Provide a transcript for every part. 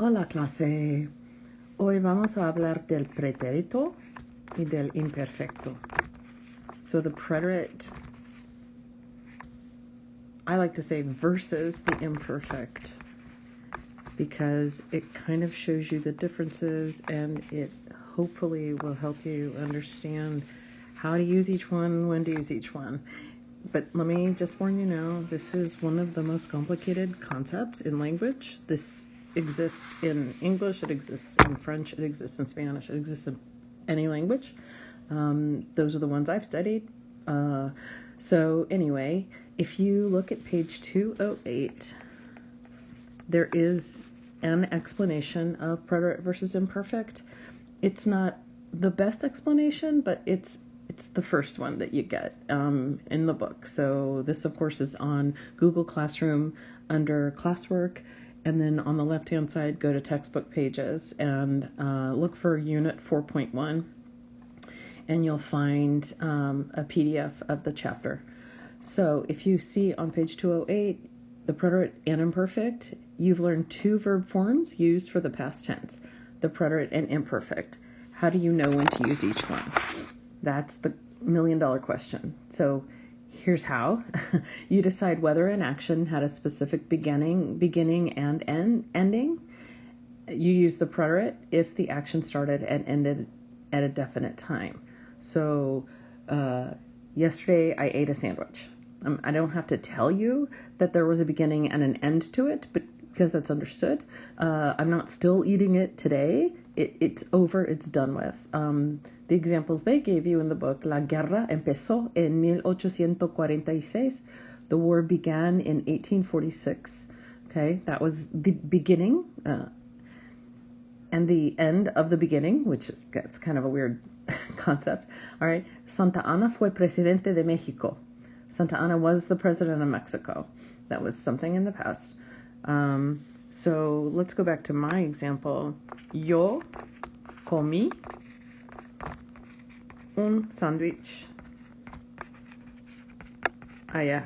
Hola clase, hoy vamos a hablar del pretérito y del imperfecto. So the preterite, I like to say versus the imperfect, because it kind of shows you the differences and it hopefully will help you understand how to use each one, when to use each one. But let me just warn you now, this is one of the most complicated concepts in language. This exists in English, it exists in French, it exists in Spanish, it exists in any language. Those are the ones I've studied. So anyway, if you look at page 208, there is an explanation of preterite versus imperfect. It's not the best explanation, but it's the first one that you get in the book. So this, of course, is on Google Classroom under classwork. And then on the left-hand side, go to textbook pages and look for Unit 4.1. And you'll find a PDF of the chapter. So if you see on page 208, the preterite and imperfect, you've learned two verb forms used for the past tense, the preterite and imperfect. How do you know when to use each one? That's the million-dollar question. So here's how. You decide whether an action had a specific beginning and ending. You use the preterite if the action started and ended at a definite time. So yesterday I ate a sandwich. I don't have to tell you that there was a beginning and an end to it, but because that's understood. I'm not still eating it today. It's over, it's done with. The examples they gave you in the book, La guerra empezó en 1846. The war began in 1846. Okay, that was the beginning and the end of the beginning, that's kind of a weird concept. All right, Santa Ana fue presidente de México. Santa Ana was the president of Mexico. That was something in the past. So let's go back to my example. Yo comí un sándwich allá.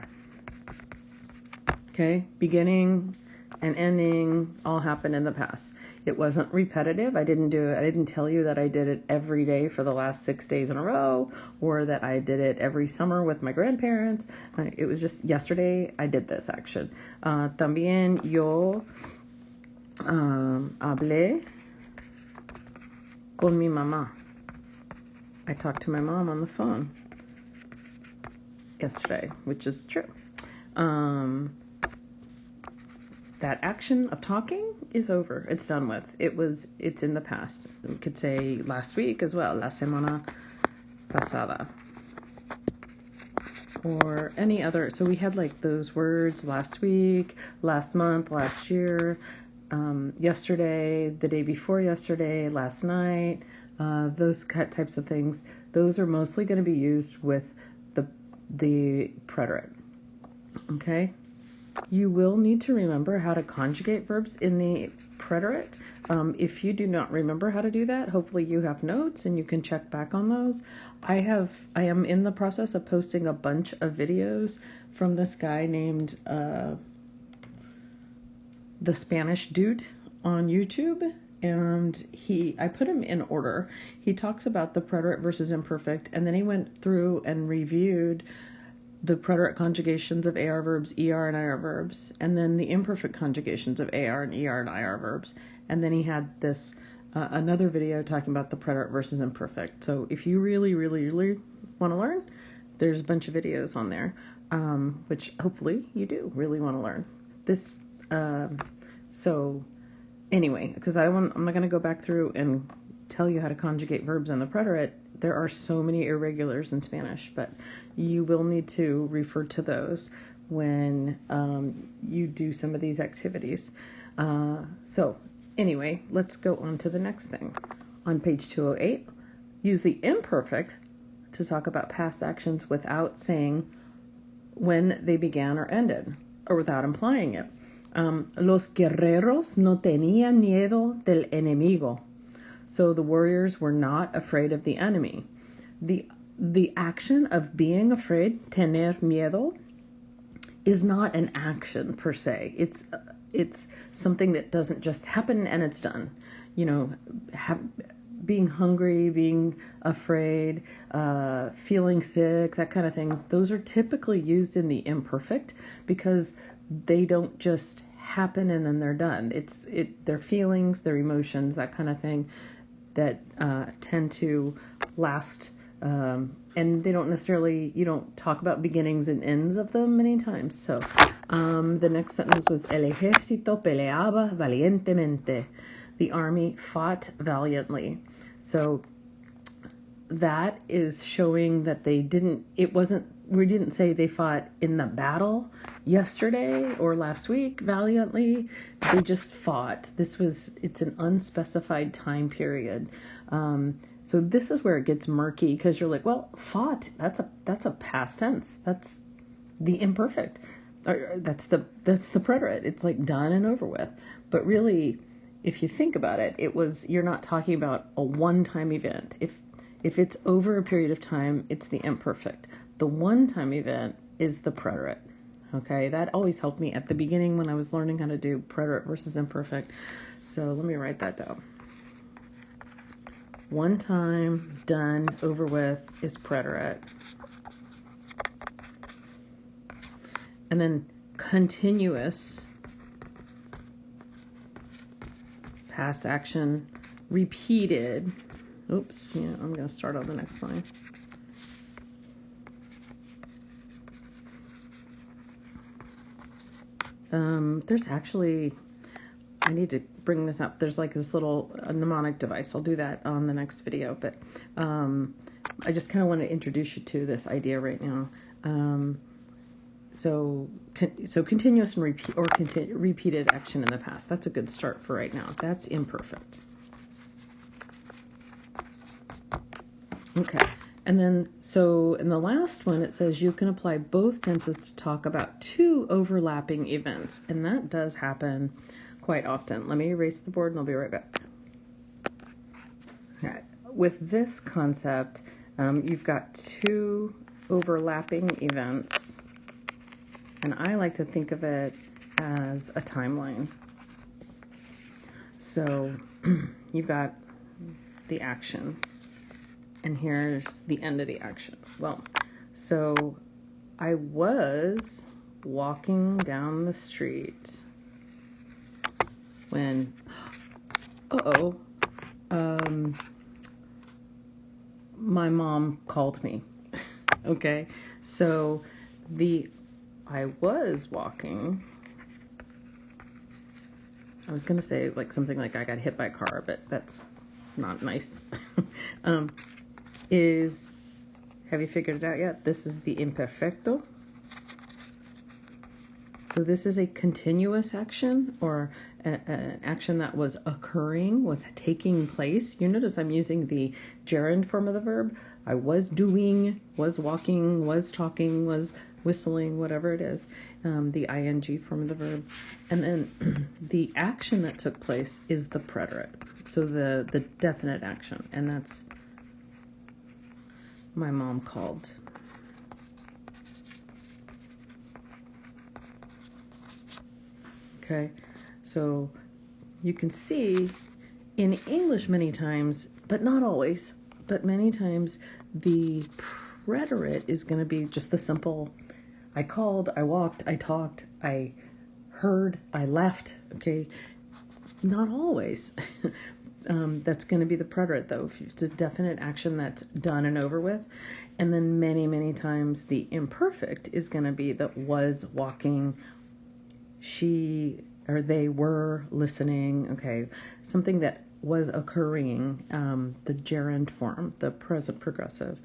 Okay, beginning and ending all happened in the past. It wasn't repetitive. I didn't tell you that I did it every day for the last 6 days in a row, or that I did it every summer with my grandparents. It was just yesterday I did this action. También yo hablé con mi mamá. I talked to my mom on the phone yesterday, which is true. That action of talking is over. It's done with. It's in the past. We could say last week as well, la semana pasada. Or any other. So we had like those words last week, last month, last year, yesterday, the day before yesterday, last night, those types of things. Those are mostly going to be used with the preterite. Okay? You will need to remember how to conjugate verbs in the preterite. If you do not remember how to do that, hopefully you have notes and you can check back on those. I am in the process of posting a bunch of videos from this guy named The Spanish Dude on YouTube, and I put him in order. He talks about the preterite versus imperfect, and then he went through and reviewed the preterite conjugations of AR verbs, ER and IR verbs, and then the imperfect conjugations of AR and ER and IR verbs. And then he had this another video talking about the preterite versus imperfect. So if you really, really, really want to learn, there's a bunch of videos on there, which hopefully you do really want to learn. This, so anyway, because I'm not going to go back through and tell you how to conjugate verbs in the preterite. There are so many irregulars in Spanish, but you will need to refer to those when you do some of these activities. So anyway, let's go on to the next thing. On page 208, use the imperfect to talk about past actions without saying when they began or ended, or without implying it. Los guerreros no tenían miedo del enemigo. So the warriors were not afraid of the enemy. The action of being afraid, tener miedo, is not an action per se. it's something that doesn't just happen and it's done. Being hungry, being afraid, feeling sick, that kind of thing. Those are typically used in the imperfect because they don't just happen and then they're done. It's their feelings, their emotions, that kind of thing that tend to last. And they don't necessarily, you don't talk about beginnings and ends of them many times. So the next sentence was El ejército peleaba valientemente. The army fought valiantly. So that is showing that we didn't say they fought in the battle yesterday or last week valiantly. They just fought. It's an unspecified time period. So this is where it gets murky because you're like, well, fought, that's a past tense. That's the imperfect. Or that's the preterite. It's like done and over with. But really, if you think about it, you're not talking about a one-time event. If it's over a period of time, it's the imperfect. The one-time event is the preterite. Okay, that always helped me at the beginning when I was learning how to do preterite versus imperfect. So let me write that down. One time, done, over with is preterite. And then continuous, past action, repeated. Oops, yeah, I'm going to start on the next line. There's actually, I need to bring this up. There's like this little mnemonic device. I'll do that on the next video, but I just kind of want to introduce you to this idea right now. So continuous and repeated action in the past. That's a good start for right now. That's imperfect. Okay. And then, so in the last one, it says you can apply both tenses to talk about two overlapping events. And that does happen quite often. Let me erase the board and I'll be right back. All right. With this concept, you've got two overlapping events. And I like to think of it as a timeline. So you've got the action. And here's the end of the action. Well, so I was walking down the street when, my mom called me. Okay, so I was walking. I was going to say like something like I got hit by a car, but that's not nice. Have you figured it out yet? This is the imperfecto. So this is a continuous action or an action that was occurring, was taking place. You notice I'm using the gerund form of the verb. I was doing, was walking, was talking, was whistling, whatever it is, the ing form of the verb. And then the action that took place is the preterite. So the definite action, and that's my mom called. Okay, so you can see in English many times, but not always, but many times the preterite is going to be just the simple, I called, I walked, I talked, I heard, I left. Okay, not always. That's going to be the preterite, though. If it's a definite action that's done and over with. And then many, many times the imperfect is going to be the was walking, she or they were listening. Okay, something that was occurring, the gerund form, the present progressive,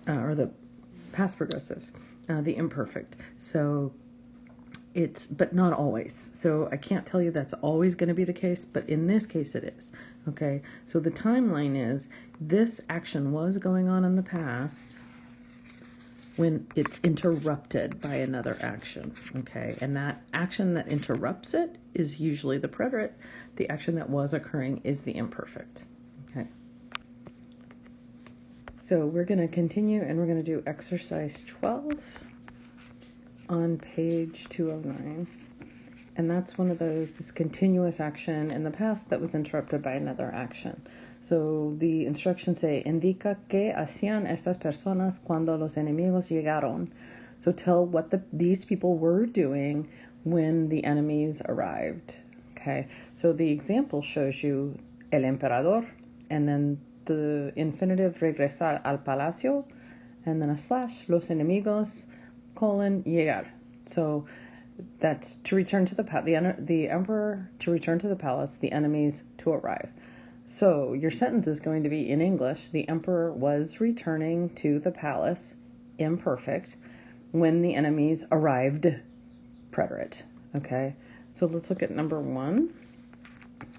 or the past progressive, the imperfect. So but not always. So I can't tell you that's always going to be the case, but in this case it is. Okay, so the timeline is this action was going on in the past when it's interrupted by another action. Okay, and that action that interrupts it is usually the preterite. The action that was occurring is the imperfect. Okay, so we're going to continue and we're going to do exercise 12 on page 209. And that's one of those, this continuous action in the past that was interrupted by another action. So the instructions say, indica que hacían estas personas cuando los enemigos llegaron. So tell what these people were doing when the enemies arrived. Okay, so the example shows you el emperador, and then the infinitive regresar al palacio, and then a slash, los enemigos, colon, llegar. So that's to return to the emperor to return to the palace, the enemies to arrive. So your sentence is going to be in English, the emperor was returning to the palace, imperfect, when the enemies arrived, preterite. Okay, so let's look at number 1.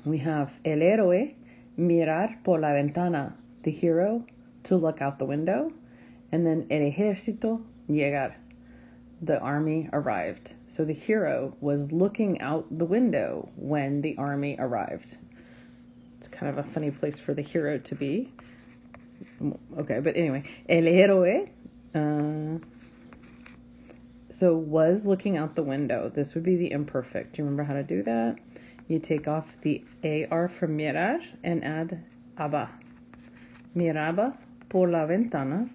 We have el héroe mirar por la ventana, the hero to look out the window, and then el ejército llegar, the army arrived. So the hero was looking out the window when the army arrived. It's kind of a funny place for the hero to be. Okay, but anyway, el héroe, so was looking out the window. This would be the imperfect. Do you remember how to do that? You take off the AR from mirar and add aba. Miraba por la ventana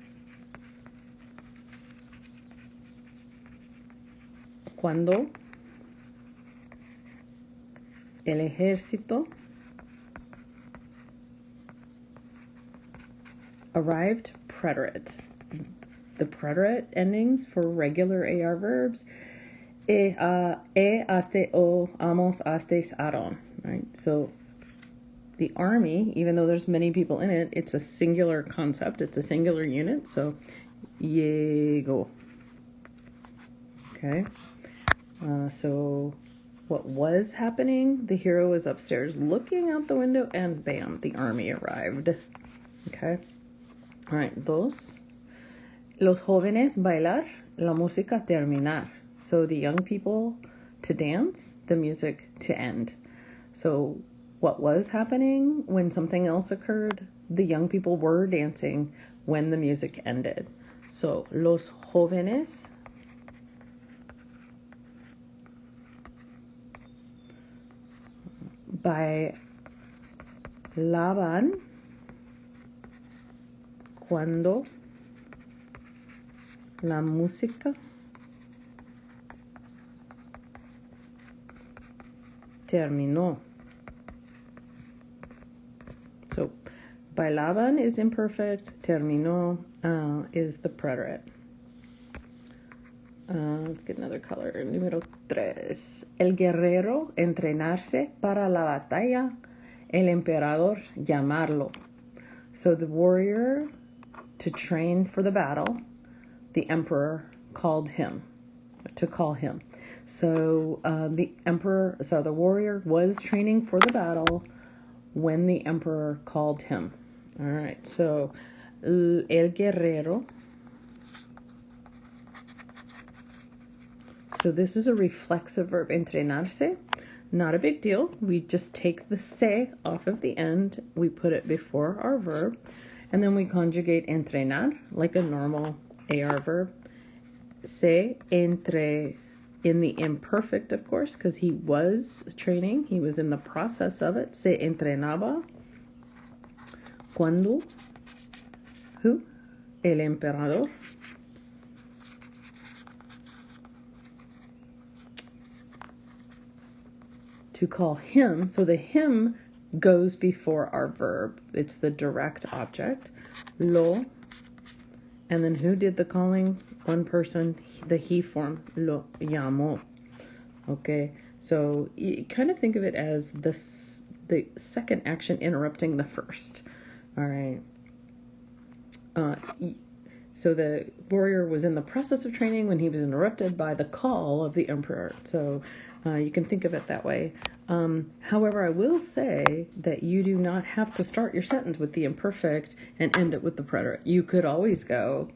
cuando el ejército arrived, preterite. The preterite endings for regular AR verbs, aste, o, amos, astes, aron, right? So the army, even though there's many people in it, it's a singular concept, it's a singular unit, so llegó. Okay, so what was happening? The hero was upstairs looking out the window, and bam, the army arrived. Okay, all right, dos. Los jóvenes bailar, la música terminar. So the young people to dance, the music to end. So what was happening when something else occurred? The young people were dancing when the music ended. So los jóvenes bailaban cuando la música terminó. So bailaban is imperfect, terminó is the preterite. Let's get another color. Número 3. El guerrero entrenarse para la batalla, el emperador llamarlo. So the warrior to train for the battle, the emperor called him, to call him. So the warrior was training for the battle when the emperor called him. All right, so el guerrero. So this is a reflexive verb, entrenarse. Not a big deal. We just take the se off of the end. We put it before our verb. And then we conjugate entrenar like a normal AR verb. Se entre, in the imperfect, of course, because he was training. He was in the process of it. Se entrenaba. Cuando? Who? El emperador. To call him, so the him goes before our verb. It's the direct object. Lo. And then who did the calling? One person, the he form. Lo llamó. Okay, so you kind of think of it as the second action interrupting the first. All right. So the warrior was in the process of training when he was interrupted by the call of the emperor. So you can think of it that way. However, I will say that you do not have to start your sentence with the imperfect and end it with the preterite. You could always go,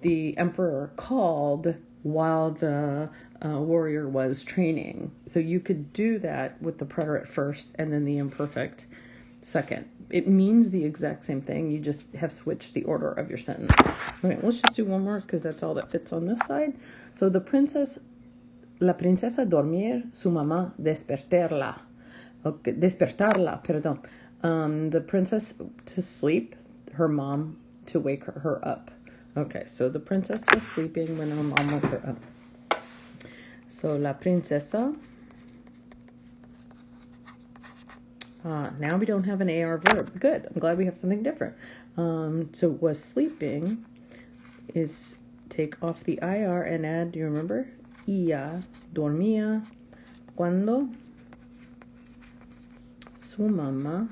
the emperor called while the warrior was training. So you could do that with the preterite first and then the imperfect second. It means the exact same thing. You just have switched the order of your sentence. Okay, let's just do one more because that's all that fits on this side. So the princess la princesa dormir, su mamá despertarla. Okay, despertarla, perdón. The princess to sleep, her mom to wake her up. Okay, so the princess was sleeping when her mom woke her up. So la princesa. Now we don't have an AR verb. Good. I'm glad we have something different. So was sleeping is take off the IR and add, do you remember? Ella dormía cuando su mamá.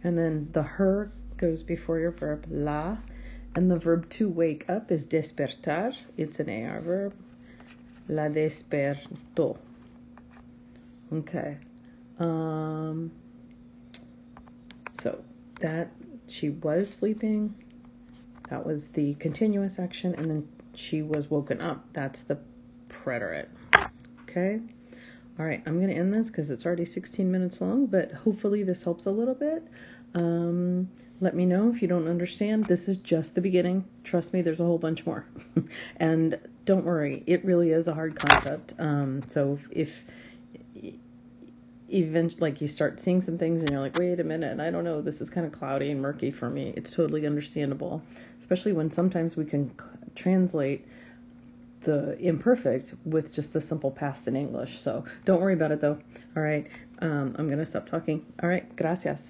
And then the her goes before your verb, la. And the verb to wake up is despertar. It's an AR verb. La despertó. Okay. So that she was sleeping. That was the continuous action. And then she was woken up. That's the preterite. Okay. All right, I'm going to end this because it's already 16 minutes long, but hopefully this helps a little bit. Let me know if you don't understand. This is just the beginning. Trust me, there's a whole bunch more. And don't worry, it really is a hard concept. So if eventually, like, you start seeing some things and you're like, wait a minute, I don't know, this is kind of cloudy and murky for me, it's totally understandable, especially when sometimes we can translate the imperfect with just the simple past in English. So don't worry about it though. All right, I'm gonna stop talking. All right, gracias.